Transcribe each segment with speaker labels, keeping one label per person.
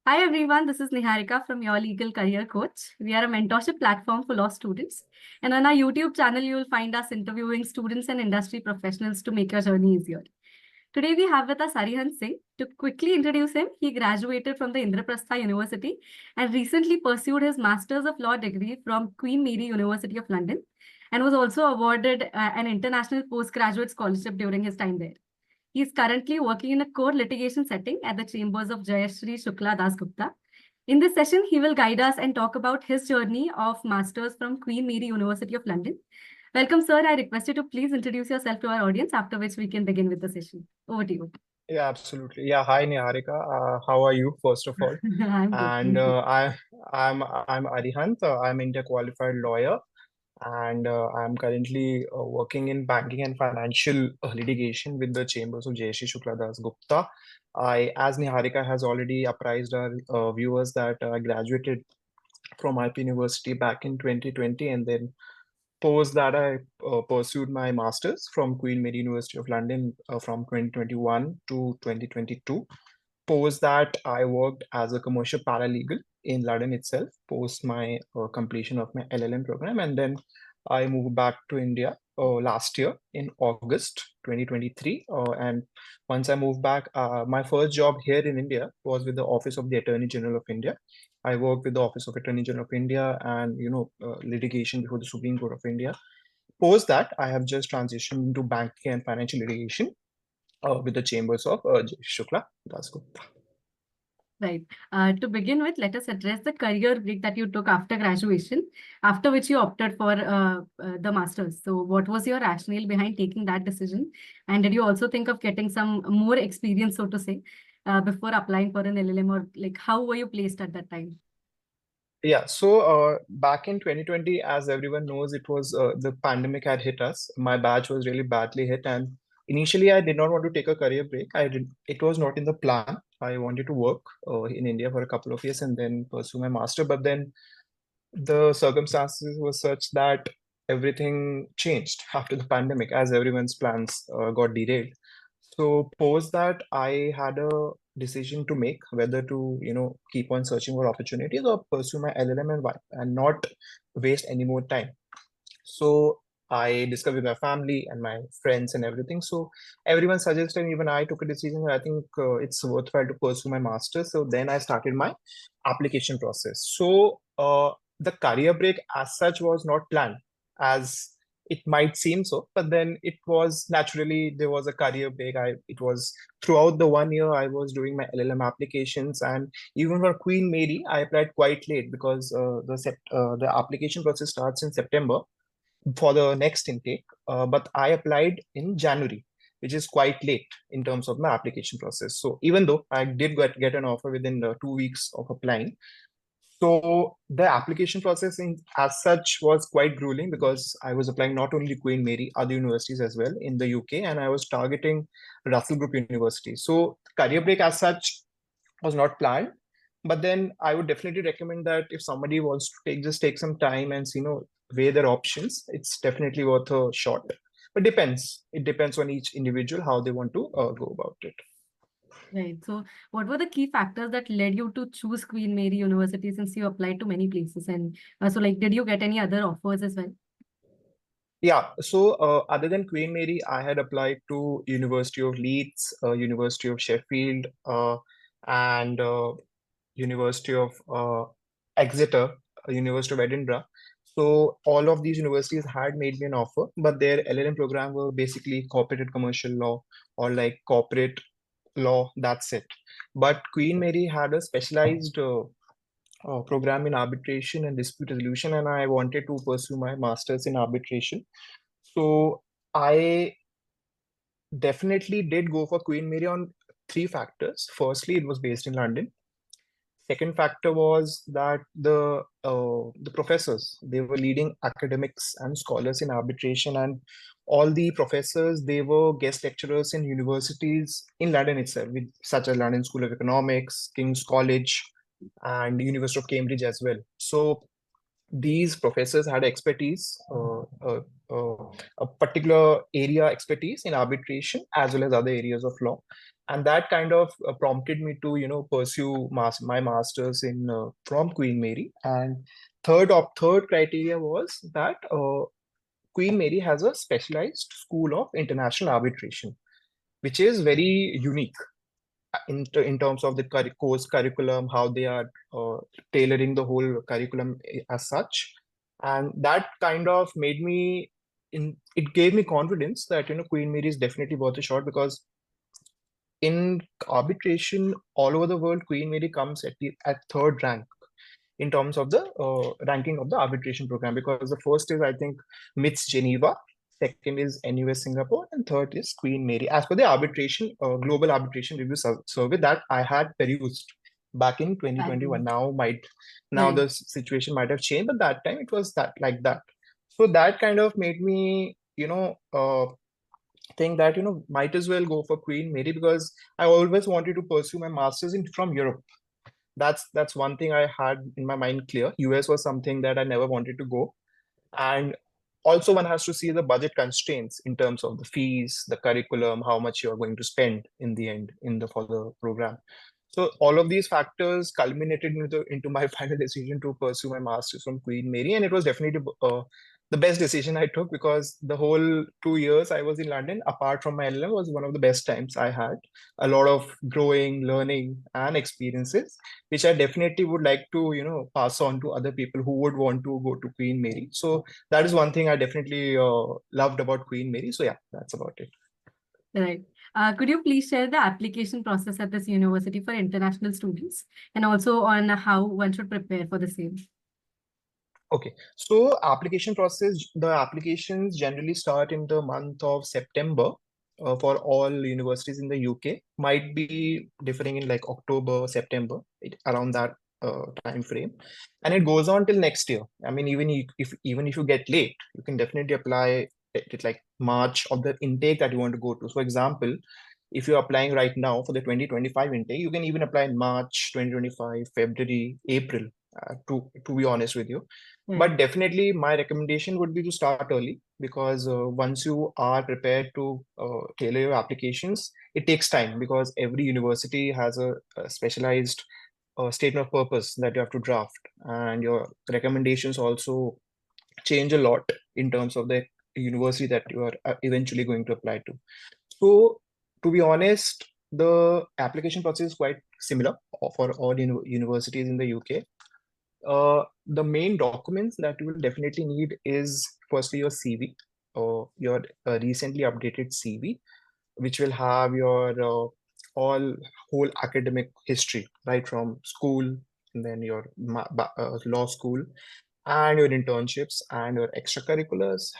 Speaker 1: Hi everyone, this is Niharika from Your Legal Career Coach. We are a mentorship platform for law students. And on our YouTube channel, you will find us interviewing students and industry professionals to make your journey easier. Today we have with us Arihant Singh. To quickly introduce him, he graduated from the Indraprastha University and recently pursued his Masters of Law degree from Queen Mary University of London and was also awarded an International Postgraduate Scholarship during his time there. He is currently working in a core litigation setting at the chambers of Jayashree Shukla Dasgupta. In this session, he will guide us and talk about his journey of masters from Queen Mary University of London. Welcome, sir. I request you to please introduce yourself to our audience, after which we can begin with the session. Over to you.
Speaker 2: Yeah, absolutely. Yeah, hi Niharika. How are you, first of all?
Speaker 1: I'm good.
Speaker 2: And
Speaker 1: Thank you.
Speaker 2: I'm Arihant. I'm India qualified lawyer, and I'm currently working in banking and financial litigation with the chambers of Jayashree Shukla Dasgupta. As Niharika has already apprised our viewers, that I graduated from IP University back in 2020, and then post that I pursued my master's from Queen Mary University of London from 2021 to 2022. Post that, I worked as a commercial paralegal in London itself, post my completion of my LLM program. And then I moved back to India last year in August 2023. And once I moved back, my first job here in India was with the Office of the Attorney General of India. I worked with the Office of Attorney General of India and, litigation before the Supreme Court of India. Post that, I have just transitioned into banking and financial litigation with the chambers of Shukla Dasgupta.
Speaker 1: Right. To begin with, let us address the career break that you took after graduation, after which you opted for the master's. So, what was your rationale behind taking that decision? And did you also think of getting some more experience, so to say, before applying for an LLM, or like how were you placed at that time?
Speaker 2: Yeah, so back in 2020, as everyone knows, it was the pandemic had hit us. My batch was really badly hit, and initially I did not want to take a career break. It was not in the plan. I wanted to work in India for a couple of years and then pursue my master. But then the circumstances were such that everything changed after the pandemic, as everyone's plans got derailed. So post that, I had a decision to make whether to, keep on searching for opportunities or pursue my LLM and not waste any more time. So I discussed with my family and my friends and everything. So everyone suggested, even I took a decision. I think it's worthwhile to pursue my master's. So then I started my application process. So the career break as such was not planned, as it might seem so, but then it was naturally there was a career break. It was throughout the 1 year I was doing my LLM applications, and even for Queen Mary, I applied quite late because the application process starts in September for the next intake, but I applied in January, which is quite late in terms of my application process. So even though I did get an offer within 2 weeks of applying, so the application process as such was quite grueling because I was applying not only Queen Mary, other universities as well in the UK, and I was targeting Russell Group University. So career break as such was not planned, but then I would definitely recommend that if somebody wants to take some time and weigh their options, it's definitely worth a shot. But it depends on each individual how they want to go about it.
Speaker 1: Right. So, what were the key factors that led you to choose Queen Mary University since you applied to many places? And did you get any other offers as well?
Speaker 2: Yeah, so other than Queen Mary, I had applied to University of Leeds, University of Sheffield, and University of Exeter, University of Edinburgh. So all of these universities had made me an offer, but their LLM program were basically corporate and commercial law or like corporate law. That's it. But Queen Mary had a specialized program in arbitration and dispute resolution, and I wanted to pursue my master's in arbitration. So I definitely did go for Queen Mary on three factors. Firstly, it was based in London. Second factor was that the professors, they were leading academics and scholars in arbitration, and all the professors, they were guest lecturers in universities in London itself, such as London School of Economics, King's College, and University of Cambridge as well. So these professors had expertise, a particular area expertise in arbitration as well as other areas of law, and that kind of prompted me to pursue my masters in from Queen Mary. And third criteria was that Queen Mary has a specialized school of international arbitration, which is very unique in terms of the course curriculum, how they are tailoring the whole curriculum as such. And that kind of made me it gave me confidence that Queen Mary is definitely worth a shot, because in arbitration all over the world, Queen Mary comes at third rank in terms of the ranking of the arbitration program, because the first is, I think, MITS Geneva, second is NUS Singapore, and third is Queen Mary. As per the arbitration global arbitration review survey that I had perused back in 2021. Now
Speaker 1: Right.
Speaker 2: the situation might have changed, but that time it was that like that. So that kind of made me think that might as well go for Queen Mary, because I always wanted to pursue my masters in from Europe. That's one thing I had in my mind clear. US was something that I never wanted to go. And also one has to see the budget constraints in terms of the fees, the curriculum, how much you're going to spend in the end for the program. So all of these factors culminated into my final decision to pursue my master's from Queen Mary, and it was definitely the best decision I took, because the whole 2 years I was in London, apart from my LLM, was one of the best times I had. A lot of growing, learning, and experiences, which I definitely would like to pass on to other people who would want to go to Queen Mary. So that is one thing I definitely loved about Queen Mary. So yeah, that's about it.
Speaker 1: Right. Could you please share the application process at this university for international students, and also on how one should prepare for the same?
Speaker 2: Okay, so the applications generally start in the month of September for all universities in the UK. Might be differing in like October, September, around that time frame, and it goes on till next year. I mean, even if you get late, you can definitely apply it like March of the intake that you want to go to. For example, if you're applying right now for the 2025 intake, you can even apply in March 2025, February, April, to be honest with you.
Speaker 1: Right.
Speaker 2: But definitely, my recommendation would be to start early, because once you are prepared to tailor your applications, it takes time, because every university has a specialized statement of purpose that you have to draft, and your recommendations also change a lot in terms of the university that you are eventually going to apply to. So, to be honest, the application process is quite similar for all universities in the UK. The main documents that you will definitely need is firstly your CV, or your recently updated CV, which will have your all whole academic history, right from school, and then your law school, and your internships and your extracurriculars,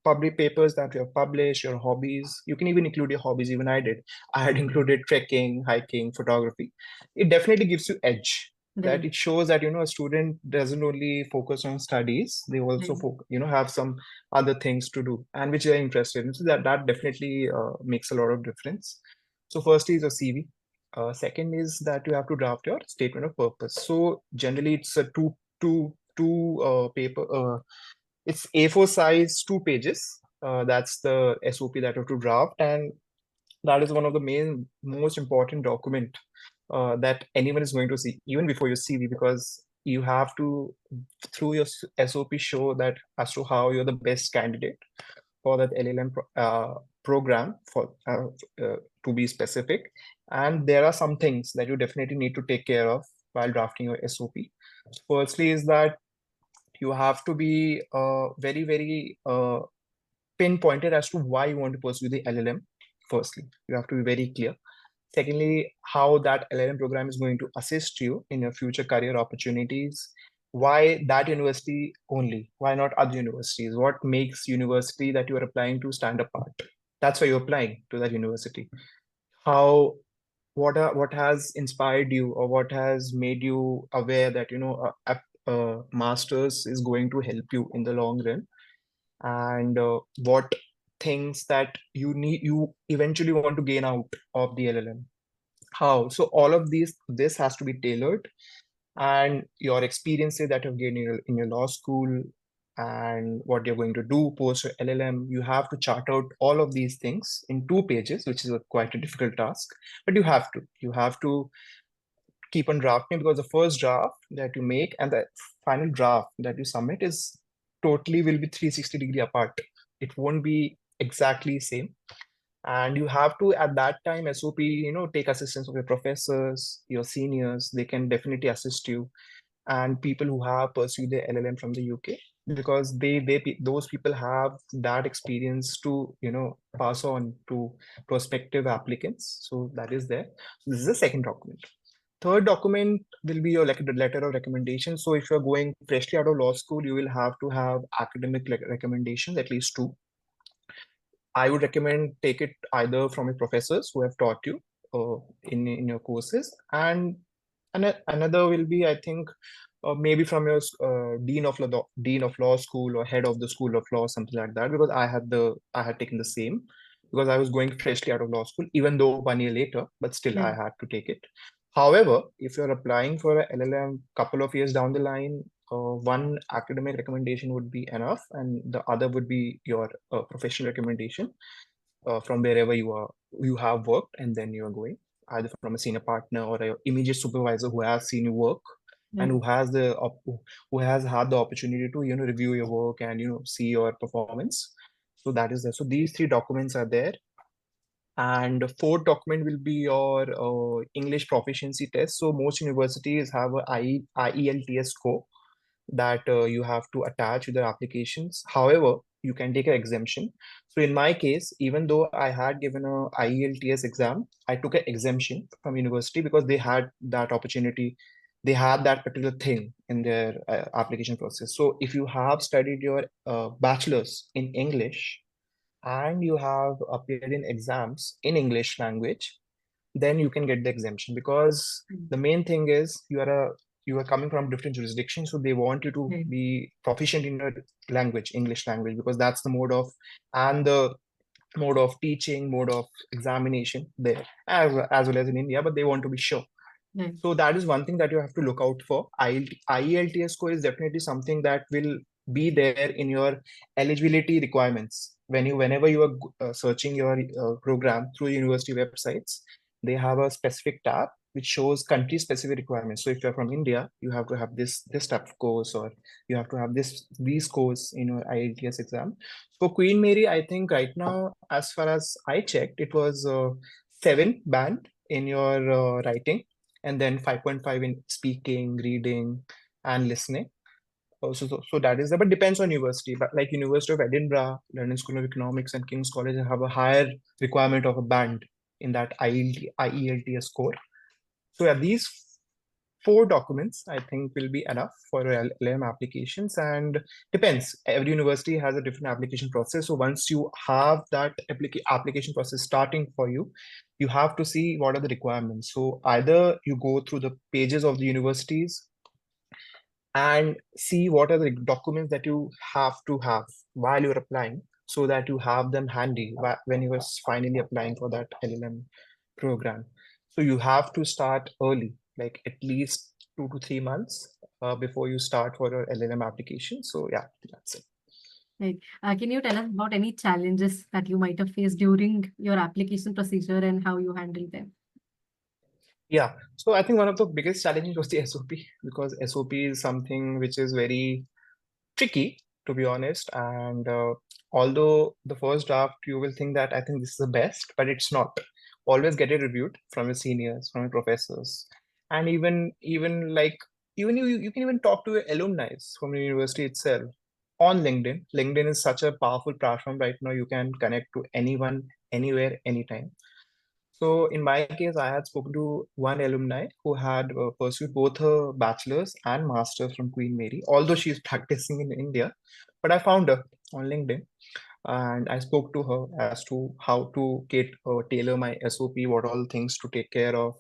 Speaker 2: public papers that you have published, your hobbies. You can even include your hobbies. Even I did. I had included trekking, hiking, photography. It definitely gives you edge. That
Speaker 1: Right.
Speaker 2: it shows that a student doesn't only focus on studies; they also
Speaker 1: Right.
Speaker 2: have some other things to do, and which they're interested in. So that definitely makes a lot of difference. So firstly is your CV. Second is that you have to draft your statement of purpose. So generally, it's a two paper. It's A4 size, 2 pages. That's the SOP that you have to draft, and that is one of the most important document that anyone is going to see, even before your CV, because you have to, through your SOP, show that as to how you're the best candidate for that LLM program, to be specific. And there are some things that you definitely need to take care of while drafting your SOP. Firstly is that you have to be very, very pinpointed as to why you want to pursue the LLM. Firstly, you have to be very clear. Secondly, how that LLM program is going to assist you in your future career opportunities. Why that university only? Why not other universities? What makes university that you are applying to stand apart? That's why you're applying to that university. How what has inspired you, or what has made you aware that a master's is going to help you in the long run, and what things that you eventually want to gain out of the LLM. How? So all of this has to be tailored. and your experiences that you've gained in your law school, and what you're going to do post your LLM. You have to chart out all of these things in 2 pages, which is quite a difficult task, but you have to keep on drafting, because the first draft that you make and the final draft that you submit is totally will be 360-degree apart. It won't be exactly same. And you have to, at that time, SOP, take assistance of your professors, your seniors. They can definitely assist you, and people who have pursued their LLM from the UK, because those people have that experience to pass on to prospective applicants. So that is there. So this is the second document. Third document will be your letter of recommendation. So if you're going freshly out of law school, you will have to have academic recommendations, at least two. I would recommend take it either from your professors who have taught you in your courses, and another will be, I think, maybe from your dean of law school, or head of the school of law, something like that. Because I had taken the same, because I was going freshly out of law school, even though 1 year later, but still I
Speaker 1: Right.
Speaker 2: had to take it. However, if you're applying for a LLM couple of years down the line, one academic recommendation would be enough, and the other would be your professional recommendation from wherever you have worked, and then you are going either from a senior partner or a immediate supervisor who has seen you work, and
Speaker 1: Right.
Speaker 2: who has had the opportunity to review your work and see your performance. So that is there. So these three documents are there. And the fourth document will be your English proficiency test. So most universities have a IELTS score that you have to attach with their applications. However, you can take an exemption. So in my case, even though I had given a IELTS exam, I took an exemption from university, because they had that opportunity. They had that particular thing in their application process. So if you have studied your bachelor's in English, and you have appeared in exams in English language, then you can get the exemption, because
Speaker 1: Mm.
Speaker 2: the main thing is you are coming from different jurisdictions, so they want you to
Speaker 1: Right.
Speaker 2: be proficient in your language, English language, because that's the mode of teaching, mode of examination there, as well as in India, but they want to be sure.
Speaker 1: Right.
Speaker 2: So that is one thing that you have to look out for. IELTS score is definitely something that will be there in your eligibility requirements. Whenever you are searching your program through university websites, they have a specific tab which shows country specific requirements. So if you're from India, you have to have this type of course, or you have to have these scores in your IELTS exam. For Queen Mary, I think right now, as far as I checked, it was 7 band in your writing, and then 5.5 in speaking, reading, and listening. So that is there, but depends on university. But like University of Edinburgh, London School of Economics, and King's College have a higher requirement of a band in that IELTS score. So yeah, these 4 documents I think will be enough for LLM applications, and depends. Every university has a different application process. So once you have that application process starting for you, you have to see what are the requirements. So either you go through the pages of the universities and see what are the documents that you have to have while you're applying, so that you have them handy when you are finally applying for that LLM program. So you have to start early, like at least 2 to 3 months before you start for your LLM application. So yeah, that's it.
Speaker 1: Right. Can you tell us about any challenges that you might have faced during your application procedure and how you handled them?
Speaker 2: Yeah, so I think one of the biggest challenges was the SOP, because SOP is something which is very tricky, to be honest. And although the first draft, you will think that I think this is the best, but it's not. Always get it reviewed from your seniors, from your professors, and even like even you can even talk to your alumni from the university itself on LinkedIn. LinkedIn is such a powerful platform right now. You can connect to anyone, anywhere, anytime. So in my case, I had spoken to one alumni who had pursued both her bachelor's and master's from Queen Mary, although she's practicing in India. But I found her on LinkedIn, and I spoke to her as to how to tailor my SOP, what all things to take care of,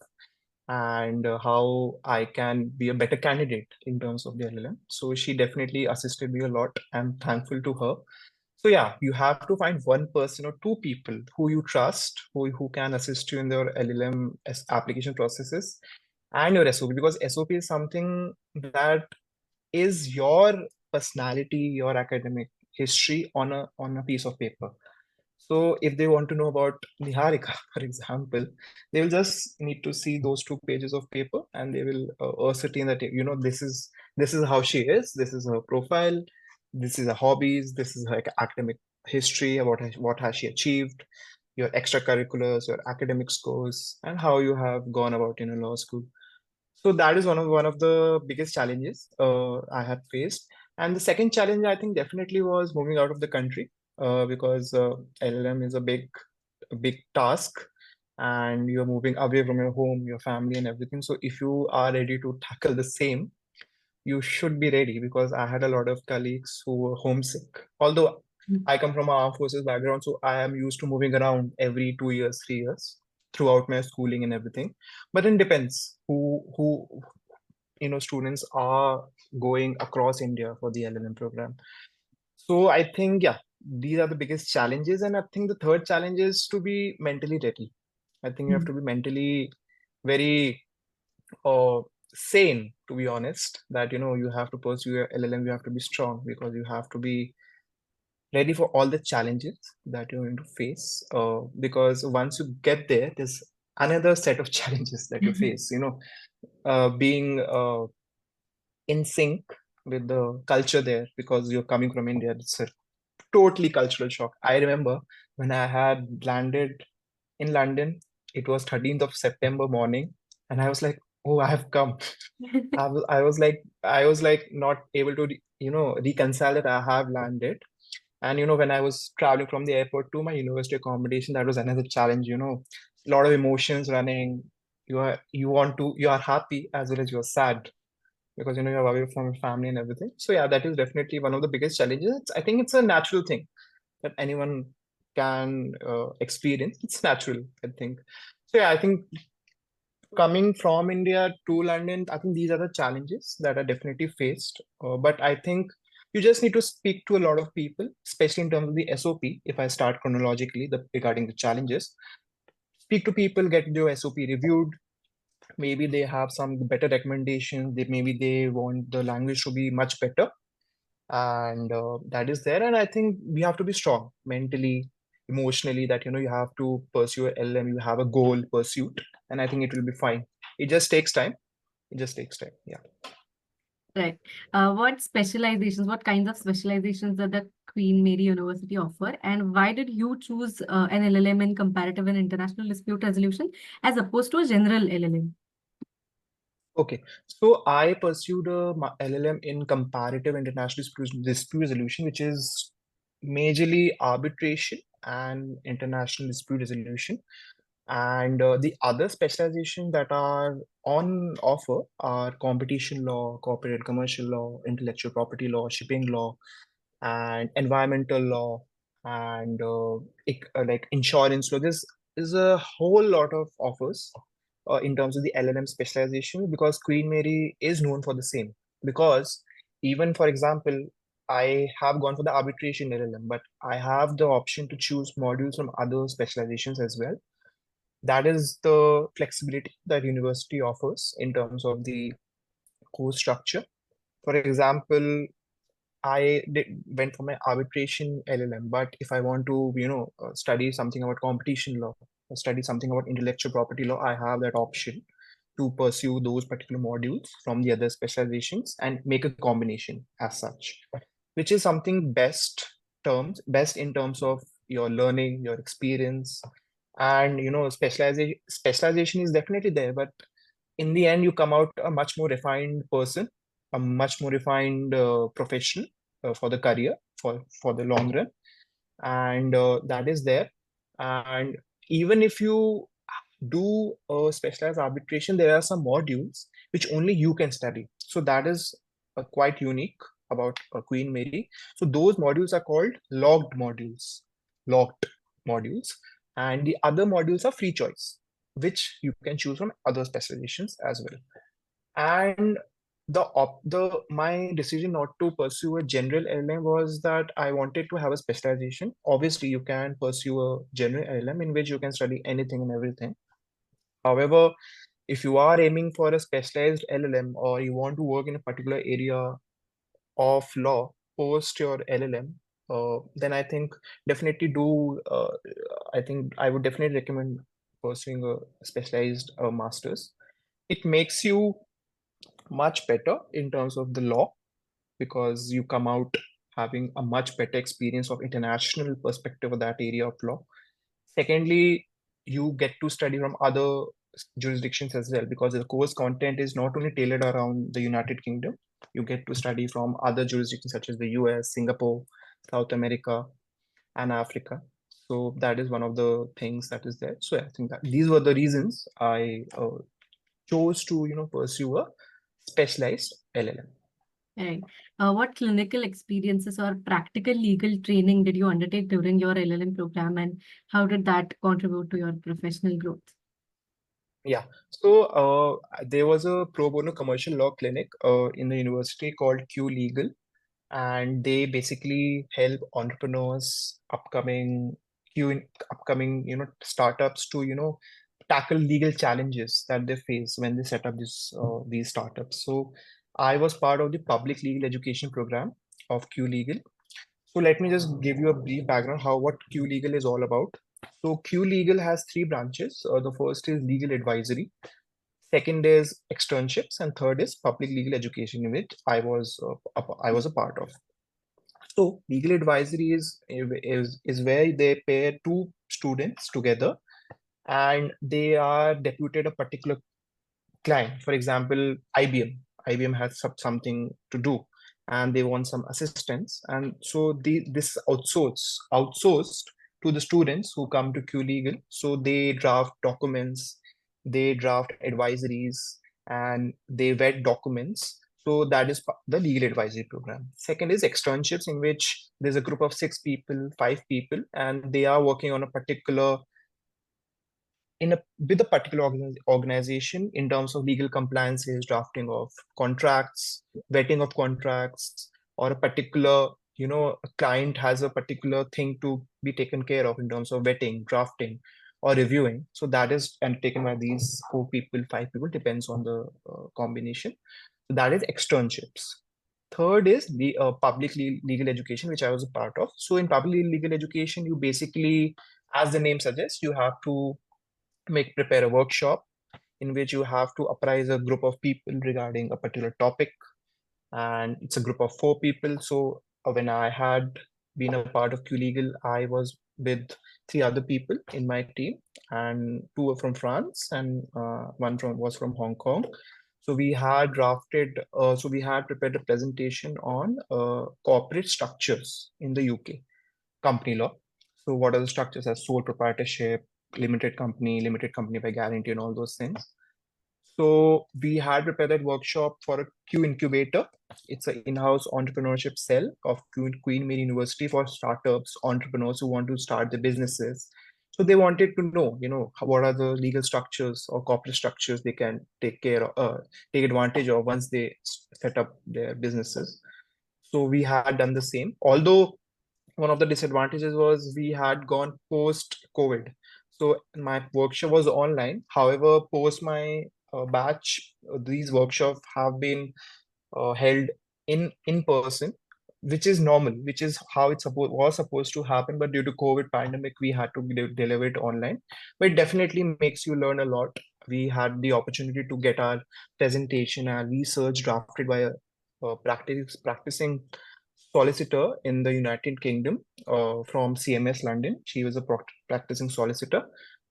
Speaker 2: and how I can be a better candidate in terms of the LLM. So she definitely assisted me a lot. I'm thankful to her. So yeah, you have to find one person or two people who you trust, who can assist you in their LLM application processes. and your SOP, because SOP is something that is your personality, your academic history on a piece of paper. So if they want to know about Niharika, for example, they will just need to see those 2 pages of paper, and they will ascertain that, you know, this is how she is, this is her profile, this is her hobbies, this is her academic history, what has she achieved, your extracurriculars, your academic scores, and how you have gone about in a law school. So that is one of the biggest challenges I had faced. And the second challenge, I think, definitely was moving out of the country, because LLM is a big task, and you're moving away from your home, your family, and everything. So if you are ready to tackle the same, you should be ready, because I had a lot of colleagues who were homesick. Although I come from an armed forces background, so I am used to moving around every 2 years, 3 years throughout my schooling and everything. But it depends who students are going across India for the LLM program. So I think, yeah, these are the biggest challenges. And I think the third challenge is to be mentally ready. I think you have to be mentally very uh, sane, to be honest, that you have to pursue your LLM, you have to be strong, because you have to be ready for all the challenges that you're going to face. Because once you get there, there's another set of challenges that you face. Being in sync with the culture there, because you're coming from India. It's a totally cultural shock. I remember when I had landed in London, it was 13th of September morning, and I was like, oh, I have come. I was like not able to reconcile that I have landed. And when I was traveling from the airport to my university accommodation, that was another challenge. A lot of emotions running. You are happy as well as you're sad, because you're away from your family and everything. So yeah, that is definitely one of the biggest challenges. I think it's a natural thing that anyone can experience. It's natural, I think. So yeah, I think coming from India to London, I think these are the challenges that are definitely faced. But I think you just need to speak to a lot of people, especially in terms of the SOP. If I start chronologically, regarding the challenges, speak to people, get your SOP reviewed. Maybe they have some better recommendations. Maybe they want the language to be much better, and that is there. And I think we have to be strong mentally, emotionally, that you have to pursue a LM, you have a goal pursuit, and I think it will be fine. It just takes time. It just takes time. Yeah.
Speaker 1: Right. What kinds of specializations does the Queen Mary University offer? And why did you choose an LLM in comparative and international dispute resolution as opposed to a general LLM?
Speaker 2: Okay. So I pursued a LLM in comparative international dispute resolution, which is majorly arbitration and international dispute resolution. And the other specializations that are on offer are competition law, corporate and commercial law, intellectual property law, shipping law, and environmental law, and like insurance law. This is a whole lot of offers in terms of the LLM specialization, because Queen Mary is known for the same. Because even, for example, I have gone for the arbitration LLM, but I have the option to choose modules from other specializations as well. That is the flexibility that university offers in terms of the course structure. For example, went for my arbitration LLM, but if I want to, study something about competition law or study something about intellectual property law, I have that option to pursue those particular modules from the other specializations and make a combination as such, which is something best in terms of your learning, your experience, and specialization is definitely there, but in the end you come out a much more refined person, a much more refined professional for the career, for the long run, and that is there. And even if you do a specialized arbitration, there are some modules which only you can study. So that is quite unique about Queen Mary. So those modules are called locked modules, and the other modules are free choice, which you can choose from other specializations as well. And my decision not to pursue a general LLM was that I wanted to have a specialization. Obviously, you can pursue a general LLM in which you can study anything and everything. However, if you are aiming for a specialized LLM or you want to work in a particular area of law post your LLM, then I think definitely do. I think I would definitely recommend pursuing a specialized master's. It makes you much better in terms of the law because you come out having a much better experience of international perspective of that area of law. Secondly, you get to study from other jurisdictions as well because the course content is not only tailored around the United Kingdom, you get to study from other jurisdictions such as the US, Singapore, South America, and Africa. So that is one of the things that is there. So I think that these were the reasons I chose to pursue a specialized LLM.
Speaker 1: Right. What clinical experiences or practical legal training did you undertake during your LLM program, and how did that contribute to your professional growth?
Speaker 2: Yeah. So there was a pro bono commercial law clinic in the university called Q Legal, and they basically help entrepreneurs, upcoming startups to tackle legal challenges that they face when they set up these startups. So I was part of the public legal education program of Q Legal. So let me just give you a brief background how what Q Legal is all about. So Q Legal has three branches. The first is legal advisory, second is externships, and third is public legal education, in which I was a part of. So legal advisory is where they pair two students together and they are deputed a particular client. For example, IBM. IBM has something to do and they want some assistance. And so this outsourced to the students who come to Q Legal. So they draft documents, they draft advisories, and they vet documents. So that is the legal advisory program. Second is externships, in which there's a group of 6 people, 5 people, and they are working on a particular with a particular organization in terms of legal compliances, drafting of contracts, vetting of contracts, or a particular a client has a particular thing to be taken care of in terms of vetting, drafting, or reviewing. So that is undertaken by these 4 people, 5 people, depends on the combination. So that is externships. Third is the public legal education, which I was a part of. So in public legal education, you basically, as the name suggests, you have to prepare a workshop in which you have to apprise a group of people regarding a particular topic, and it's a group of 4 people. So when I had been a part of Q Legal, I was with 3 other people in my team, and 2 were from France and one was from Hong Kong. So we had prepared a presentation on corporate structures in the UK, company law. So what are the structures as sole proprietorship, limited company by guarantee, and all those things. So we had prepared that workshop for a Q incubator. It's an in-house entrepreneurship cell of Queen Mary University for startups, entrepreneurs who want to start their businesses. So they wanted to know, what are the legal structures or corporate structures they can take advantage of once they set up their businesses. So we had done the same. Although one of the disadvantages was we had gone post COVID. So my workshop was online. However, post my batch, these workshops have been held in person, which is normal, which is how it was supposed to happen. But due to COVID pandemic, we had to deliver it online. But it definitely makes you learn a lot. We had the opportunity to get our presentation and research drafted by a practicing solicitor in the United Kingdom from CMS London. She was a practicing solicitor.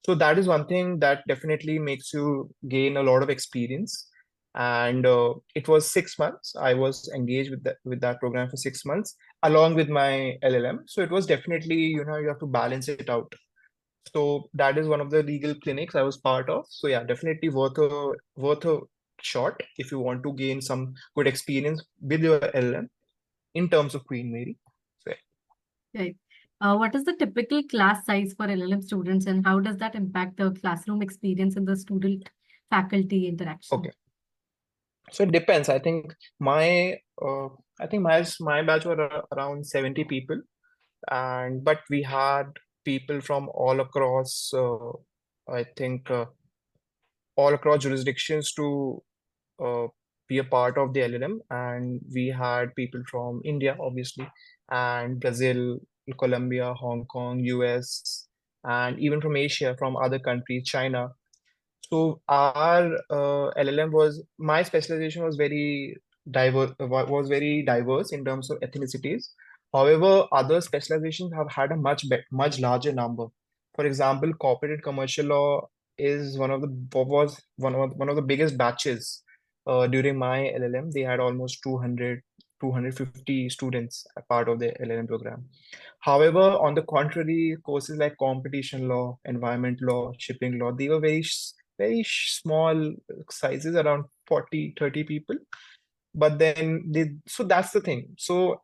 Speaker 2: So that is one thing that definitely makes you gain a lot of experience. And it was 6 months. I was engaged with that program for 6 months along with my LLM. So it was definitely, you have to balance it out. So that is one of the legal clinics I was part of. So yeah, definitely worth a shot if you want to gain some good experience with your LLM in terms of Queen Mary. So,
Speaker 1: Right. What is the typical class size for LLM students, and how does that impact the classroom experience and the student-faculty interaction?
Speaker 2: okay. So it depends. I think my batch were around 70 people, and but we had people from all across. I think all across jurisdictions to uh, be a part of the LLM, and we had people from India, obviously, and Brazil, Colombia, Hong Kong, US, and even from Asia, from other countries, China. So our LLM was my specialization was very diverse in terms of ethnicities. However, other specializations have had a much larger number. For example, corporate and commercial law is one of the biggest batches during my LLM. They had almost 250 students a part of the LLM program. However, on the contrary, courses like competition law, environment law, shipping law, they were small sizes, around 40, 30 people. But then so that's the thing. So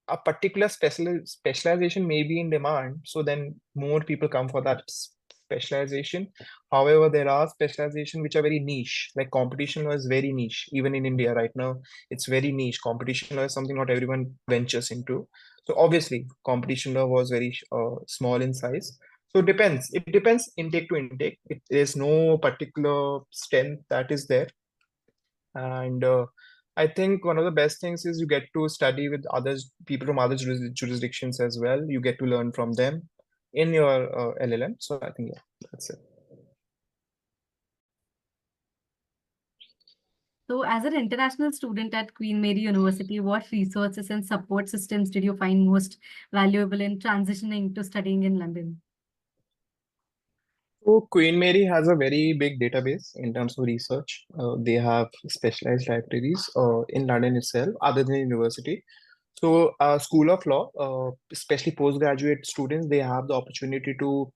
Speaker 2: a particular specialization may be in demand, so then more people come for that specialization. However, there are specializations which are very niche, like competition law is very niche. Even in India right now, it's very niche. Competition law is something not everyone ventures into. So obviously, competition law was very small in size. So it depends intake to intake. There's no particular strength that is there. And I think one of the best things is you get to study with people from other jurisdictions as well. You get to learn from them in your LLM. So I think, yeah, that's it.
Speaker 1: So, as an international student at Queen Mary University, what resources and support systems did you find most valuable in transitioning to studying in London?
Speaker 2: So Queen Mary has a very big database in terms of research. They have specialized libraries in London itself, other than university. So, School of Law, especially postgraduate students, they have the opportunity to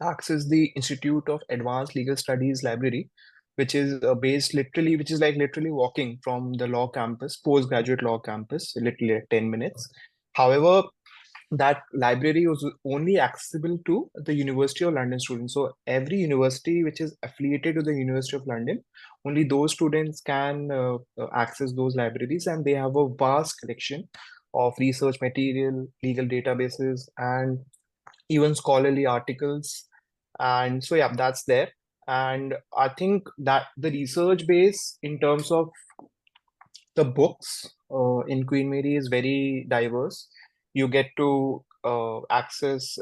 Speaker 2: access the Institute of Advanced Legal Studies library, which is which is like literally walking from the law campus, postgraduate law campus, literally at 10 minutes. However, that library was only accessible to the University of London students. So every university which is affiliated to the University of London, only those students can access those libraries, and they have a vast collection of research material, legal databases, and even scholarly articles. And so, yeah, that's there. And I think that the research base in terms of the books in Queen Mary is very diverse. You get to access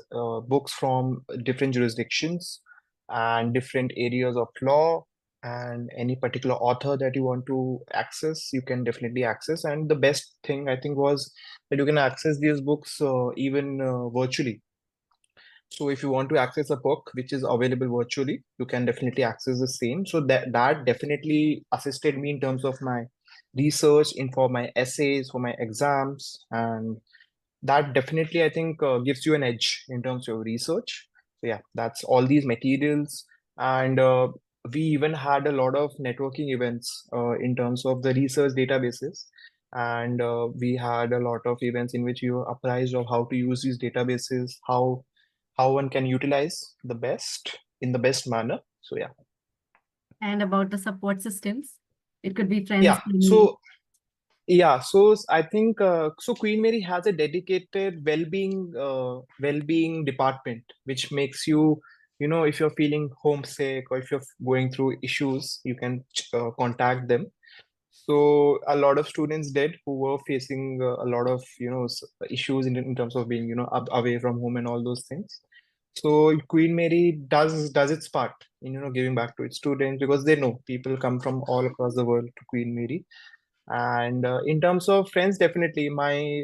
Speaker 2: books from different jurisdictions and different areas of law, and any particular author that you want to access, you can definitely access. And the best thing I think was that you can access these books even virtually. So if you want to access a book which is available virtually, you can definitely access the same. So that definitely assisted me in terms of my research, in for my essays, for my exams, and that definitely I think gives you an edge in terms of research. So yeah, that's all these materials, and we even had a lot of networking events in terms of the research databases. And we had a lot of events in which you were apprised of how to use these databases, how one can utilize the best in the best manner. So yeah.
Speaker 1: And about the support systems? It could be friends,
Speaker 2: Yeah.
Speaker 1: family.
Speaker 2: So I think so. Queen Mary has a dedicated well-being department, which makes you, if you're feeling homesick or if you're going through issues, you can contact them. So a lot of students did who were facing a lot of issues in terms of being away from home and all those things. So Queen Mary does its part in giving back to its students, because they know people come from all across the world to Queen Mary. And in terms of friends, definitely my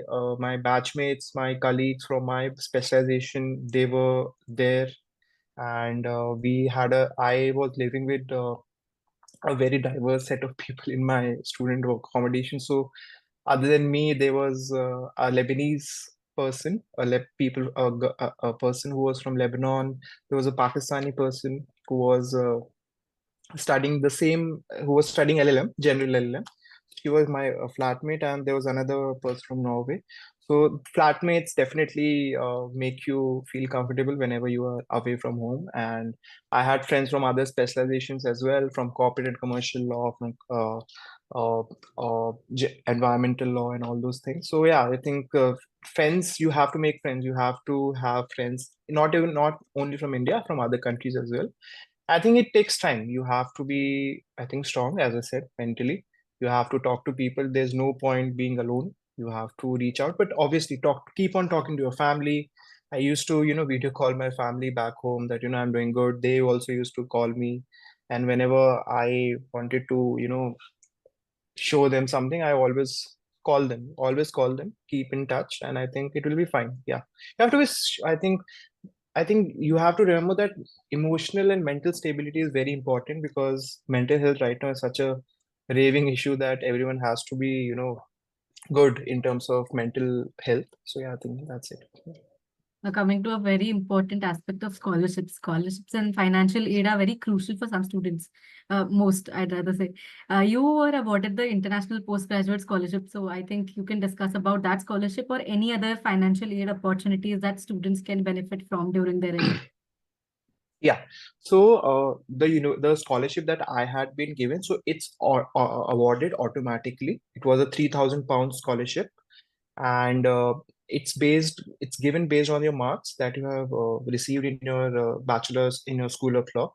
Speaker 2: batchmates, my colleagues from my specialization, they were there. And I was living with a very diverse set of people in my student accommodation. So other than me, there was a Lebanese person, a person who was from Lebanon. There was a Pakistani person who was studying LLM, general LLM. She was my flatmate, and there was another person from Norway. So flatmates definitely make you feel comfortable whenever you are away from home. And I had friends from other specializations as well, from corporate and commercial law, from environmental law, and all those things. So yeah, I think friends, you have to make friends. You have to have friends, not only from India, from other countries as well. I think it takes time. You have to be, I think, strong, as I said, mentally. You have to talk to people. There's no point being alone. You have to reach out, but obviously keep on talking to your family. I used to, video call my family back home that, I'm doing good. They also used to call me. And whenever I wanted to, show them something, I always call them, keep in touch, and I think it will be fine. Yeah. You have to be, I think you have to remember that emotional and mental stability is very important because mental health right now is such a raving issue that everyone has to be, good in terms of mental health. So yeah, I think that's it.
Speaker 1: Now, coming to a very important aspect of scholarships, scholarships and financial aid are very crucial for some students. Most, I'd rather say. You were awarded the International Postgraduate Scholarship, so I think you can discuss about that scholarship or any other financial aid opportunities that students can benefit from during their education.
Speaker 2: Yeah. So the scholarship that I had been given, so it's awarded automatically. It was a 3,000 pound scholarship, and it's given based on your marks that you have received in your bachelor's in your school of law.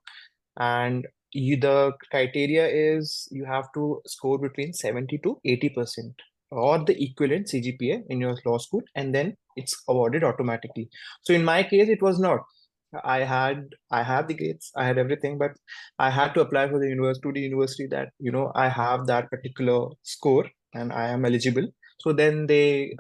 Speaker 2: And the criteria is you have to score between 70 to 80% or the equivalent CGPA in your law school, and then it's awarded automatically. So in my case, it was not. I had the grades, I had everything, but I had to apply for the university that I have that particular score and I am eligible. So then they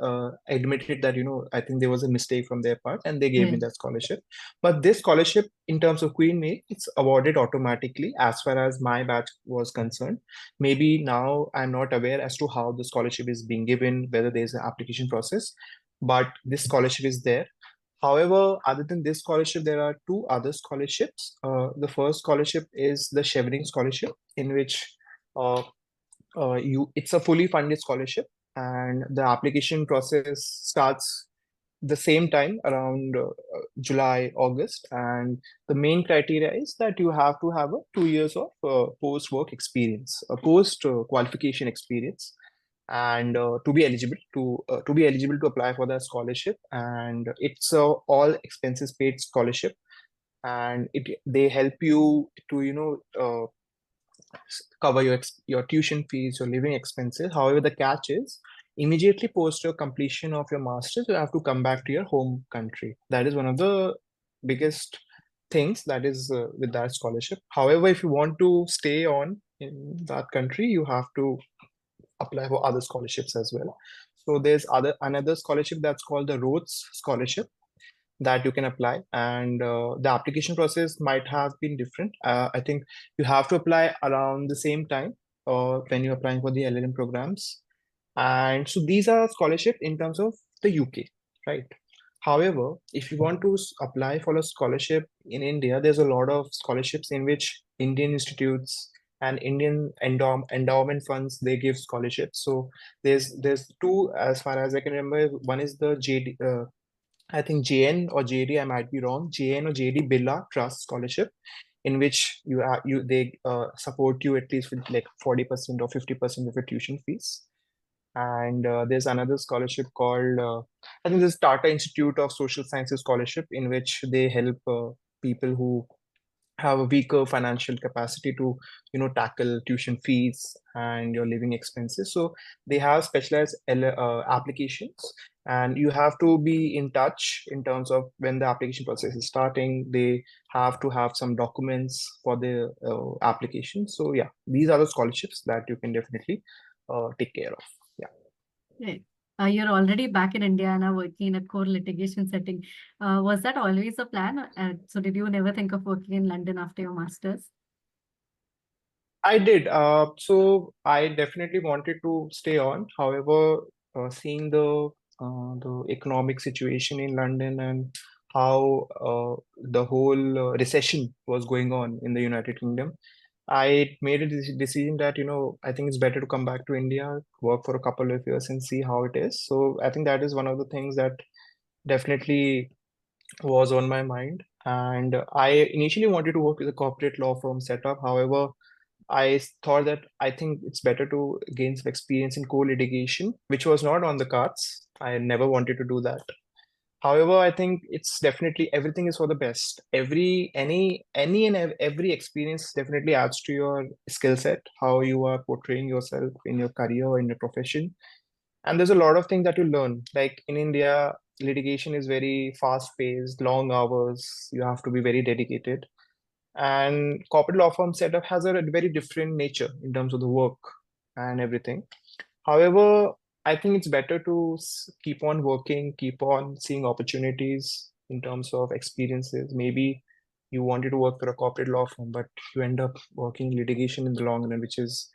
Speaker 2: admitted that I think there was a mistake from their part, and they gave me
Speaker 1: Yeah.
Speaker 2: that scholarship. But this scholarship, in terms of Queen May, it's awarded automatically as far as my batch was concerned. Maybe now I'm not aware as to how the scholarship is being given, whether there's an application process, but this scholarship is there. However, other than this scholarship, there are two other scholarships. The first scholarship is the Chevening Scholarship, in which uh, it's a fully funded scholarship, and the application process starts the same time around July, August. And the main criteria is that you have to have a 2 years of post-work experience, a post-qualification experience, and to be eligible to apply for that scholarship. And it's a all expenses paid scholarship, and they help you to cover your tuition fees, your living expenses. However, the catch is immediately post your completion of your master's, you have to come back to your home country. That is one of the biggest things that is with that scholarship. However, if you want to stay on in that country, you have to apply for other scholarships as well. So there's another scholarship that's called the Rhodes Scholarship that you can apply, and the application process might have been different. I think you have to apply around the same time when you're applying for the LLM programs. And so these are scholarships in terms of the UK, right? However, if you want to apply for a scholarship in India, there's a lot of scholarships in which Indian institutes and Indian endowment funds, they give scholarships. So there's two as far as I can remember. One is the JD, I think JN or JD, I might be wrong, JN or JD Birla Trust Scholarship, in which they support you at least with like 40% or 50% of your tuition fees. And there's another scholarship called I think this Tata Institute of Social Sciences Scholarship, in which they help people who have a weaker financial capacity to tackle tuition fees and your living expenses. So they have specialized applications, and you have to be in touch in terms of when the application process is starting. They have to have some documents for the application. So yeah, these are the scholarships that you can definitely take care of. Yeah.
Speaker 1: Right. You're already back in India and are working in a core litigation setting. Was that always the plan? So did you never think of working in London after your master's?
Speaker 2: I did. So I definitely wanted to stay on. However, seeing the economic situation in London and how the whole recession was going on in the United Kingdom, I made a decision that I think it's better to come back to India, work for a couple of years, and see how it is. So I think that is one of the things that definitely was on my mind. And I initially wanted to work with a corporate law firm setup. However, thought that I think it's better to gain some experience in co-litigation, which was not on the cards. I never wanted to do that. However, I think it's definitely everything is for the best. Every experience definitely adds to your skill set, how you are portraying yourself in your career, in your profession. And there's a lot of things that you learn. Like in India, litigation is very fast-paced, long hours. You have to be very dedicated. And corporate law firm setup has a very different nature in terms of the work and everything. However, I think it's better to keep on working, keep on seeing opportunities in terms of experiences. Maybe you wanted to work for a corporate law firm, but you end up working litigation in the long run, which is,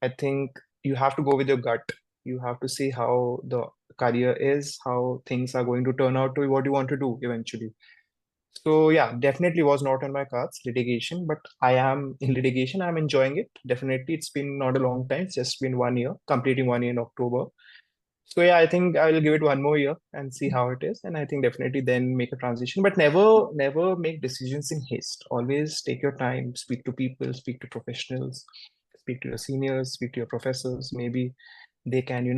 Speaker 2: I think you have to go with your gut. You have to see how the career is, how things are going to turn out to what you want to do eventually. So yeah, definitely was not on my cards, litigation, but I am in litigation. I'm enjoying it. Definitely, it's been not a long time. It's just been 1 year, completing 1 year in October. So yeah, I think I will give it 1 more year and see how it is. And I think definitely then make a transition, but never make decisions in haste. Always take your time, speak to people, speak to professionals, speak to your seniors, speak to your professors. Maybe they can,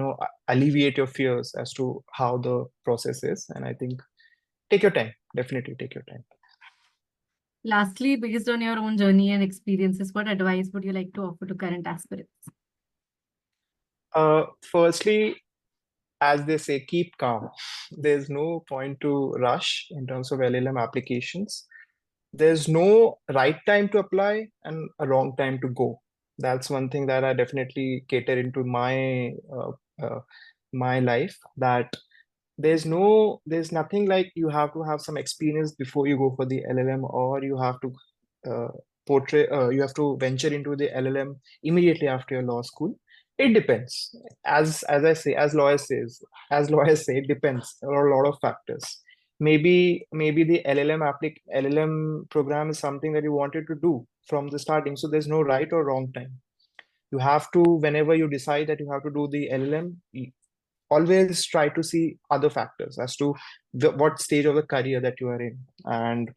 Speaker 2: alleviate your fears as to how the process is. And I think take your time, definitely take your time.
Speaker 1: Lastly, based on your own journey and experiences, what advice would you like to offer to current aspirants?
Speaker 2: Firstly, as they say, keep calm. There's no point to rush in terms of LLM applications. There's no right time to apply and a wrong time to go. That's one thing that I definitely cater into my life, that there's nothing like you have to have some experience before you go for the LLM, or you have to uh, you have to venture into the LLM immediately after your law school. It depends. As I say, as lawyers say, it depends. There are a lot of factors. Maybe the LLM program is something that you wanted to do from the starting. So there's no right or wrong time. You have to, whenever you decide that you have to do the LLM, always try to see other factors as to what stage of the career that you are in, and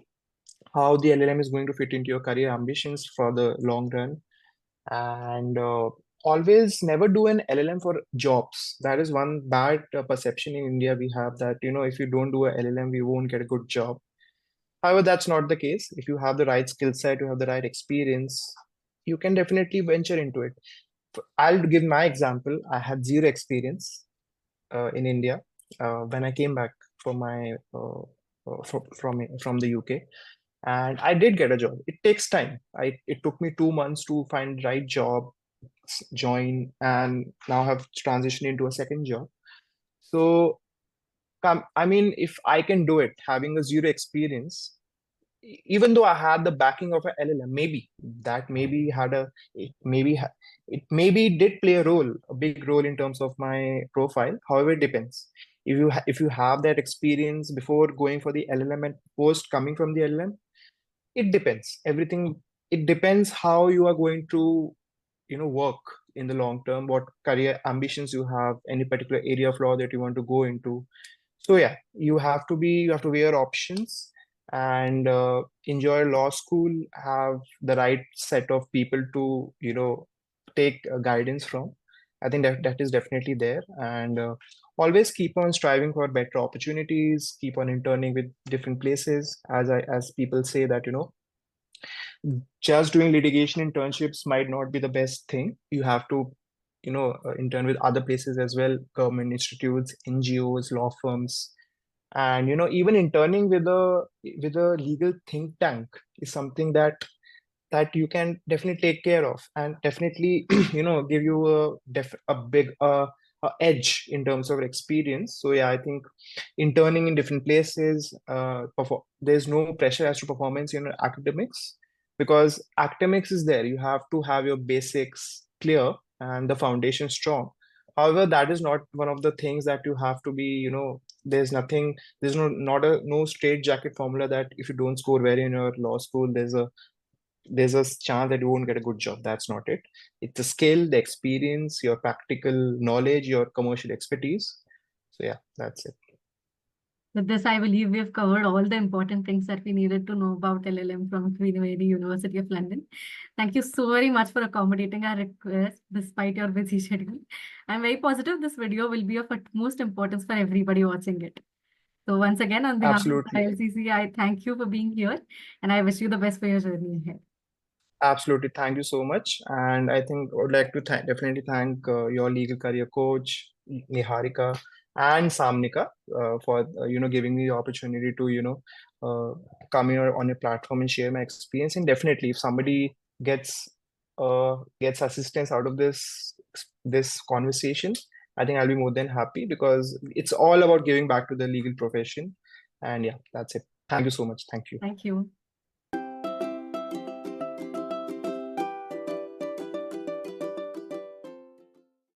Speaker 2: how the LLM is going to fit into your career ambitions for the long run. And always never do an LLM for jobs. That is one bad perception in India we have, that if you don't do a LLM, we won't get a good job. However, that's not the case. If you have the right skill set, you have the right experience, you can definitely venture into it. I'll give my example. I had zero experience in India when I came back from my from the UK, and I did get a job. It takes time. It took me 2 months to find the right job, join, and now have transitioned into a second job. So, I mean, if I can do it, having a zero experience, even though I had the backing of a LLM, maybe that maybe had a it maybe it maybe did play a big role in terms of my profile. However, it depends. If you have that experience before going for the LLM and post coming from the LLM, it depends. Everything, it depends how you are going to work in the long term, what career ambitions you have, any particular area of law that you want to go into. So yeah, you have to weigh your options, and enjoy law school, have the right set of people to take guidance from. I think that is definitely there. And always keep on striving for better opportunities, keep on interning with different places. As people say that just doing litigation internships might not be the best thing. You have to intern with other places as well, government institutes, NGOs, law firms. And even interning with a legal think tank is something that you can definitely take care of, and definitely give you a big edge in terms of experience. So yeah, I think interning in different places, there's no pressure as to performance in academics, because academics is there. You have to have your basics clear and the foundation strong. However, that is not one of the things that you have to be, there's nothing, there's no straight jacket formula that if you don't score well in your law school, there's a chance that you won't get a good job. That's not it. It's the skill, the experience, your practical knowledge, your commercial expertise. So yeah, that's it.
Speaker 1: With this, I believe we have covered all the important things that we needed to know about LLM from Queen Mary University of London. Thank you so very much for accommodating our request despite your busy schedule. I'm very positive this video will be of utmost importance for everybody watching it. So once again, on behalf of
Speaker 2: Absolutely.
Speaker 1: ILCC, I thank you for being here and I wish you the best for your journey ahead.
Speaker 2: Absolutely. Thank you so much. And I think I would like to definitely thank your legal career coach, Niharika, and Samnika for giving me the opportunity to come here on a platform and share my experience. And definitely, if somebody gets assistance out of this conversation, I think I'll be more than happy because it's all about giving back to the legal profession. And yeah, that's it. Thank you so much. Thank you.
Speaker 1: Thank you.